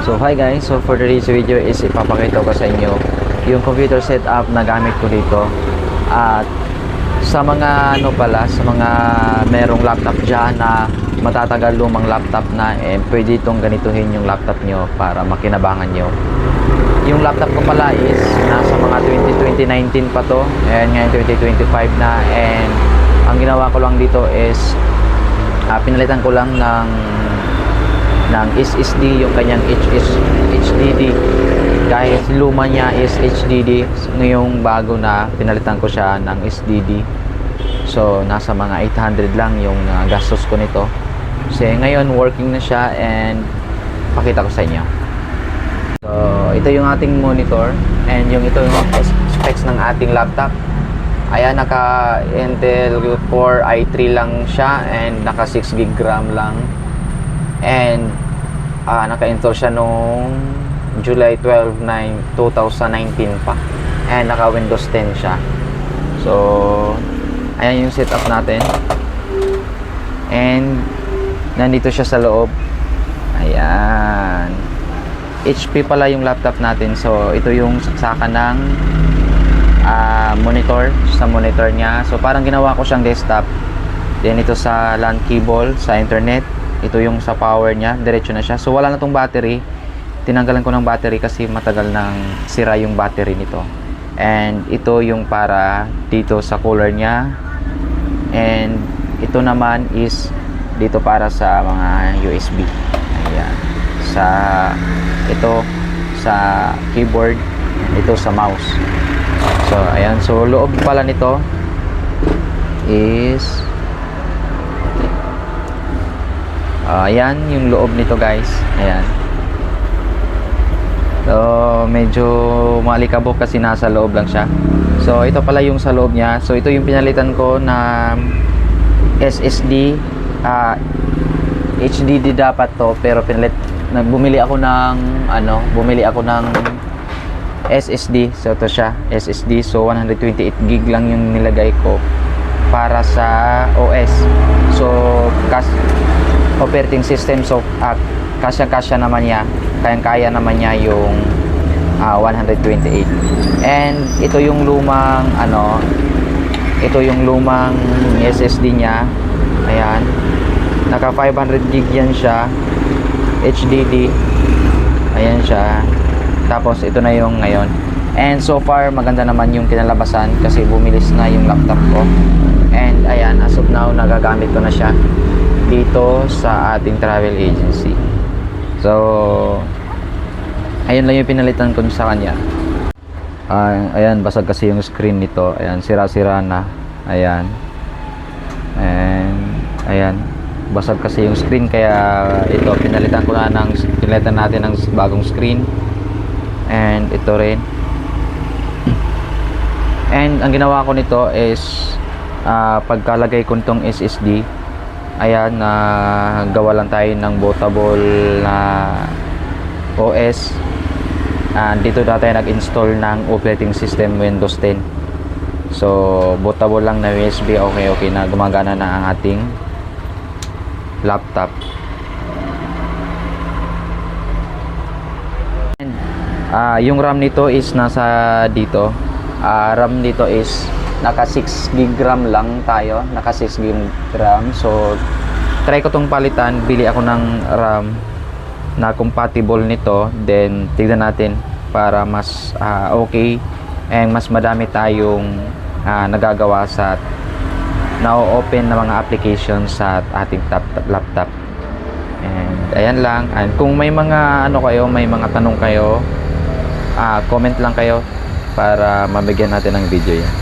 So hi guys, so for today's video is ipapakita ko sa inyo yung computer setup na gamit ko dito. At sa mga sa mga merong laptop dyan na matatagal lumang laptop na, pwede itong ganituhin yung laptop nyo para makinabangan nyo. Yung laptop ko pala is nasa mga 2019 pa to, and ngayon 2025 na, and ang ginawa ko lang dito is pinalitan ko lang ng SSD yung kanyang HDD. Kahit luma niya is HDD, ngayong bago na pinalitan ko siya ng SDD. So nasa mga 800 lang yung gastos ko nito. So ngayon working na siya, and pakita ko sa inyo. So ito yung ating monitor, and ito yung specs ng ating laptop. Ayan, naka Intel Core i3 lang siya, and naka 6 GB RAM lang. And naka-install siya noong July 12, 2019 pa, and naka Windows 10 siya. So ayan yung setup natin, and nandito siya sa loob. Ayan, HP pala yung laptop natin. So ito yung saksakan ng monitor, sa monitor niya. So parang ginawa ko siyang desktop. Then ito sa LAN cable sa internet. Ito yung sa power niya, diretso na siya. So wala na tong battery. Tinanggalan ko ng battery kasi matagal nang sira yung battery nito. And ito yung para dito sa cooler niya. And ito naman is dito para sa mga USB. Ayan. Ito sa keyboard, ito sa mouse. So ayan, so loob pala nito is ayan yung loob nito guys. Ayan. So medyo malikabok kasi nasa loob lang siya. So ito pala yung sa loob niya. So ito yung pinalitan ko na SSD. HDD dapat to, pero bumili ako ng SSD. So ito siya, SSD. So 128 GB lang yung nilagay ko para sa OS. So operating system. So kasya naman niya, kayang-kaya naman niya yung 128. And ito yung lumang SSD niya. Ayan, naka 500 GB yan siya, HDD. Ayan siya. Tapos ito na yung ngayon. And so far maganda naman yung kinalabasan kasi bumilis na yung laptop ko. And ayan, as of now nagagamit ko na siya dito sa ating travel agency. So ayun lang yung pinalitan ko sa kanya. Ayan, basag kasi yung screen nito. Ayan, sira-sira na. Ayan. And ayan, basag kasi yung screen, kaya ito pinalitan natin ng bagong screen. And ito rin. And ang ginawa ko nito is pagkalagay ko nitong SSD, ayan, gawa lang tayo ng bootable na OS. Dito tayo nag-install ng operating system Windows 10. So bootable lang na USB, okay na, gumagana na ang ating laptop. And yung RAM nito is nasa dito. RAM dito is naka 6 GB RAM lang tayo, naka 6 GB RAM. So try ko tong palitan, bili ako ng RAM na compatible nito, then tignan natin para mas okay and mas madami tayong nagagawa sa na-open na mga applications sa ating laptop. And ayan lang. And kung may mga may mga tanong kayo, comment lang kayo para mabigyan natin ng video yan.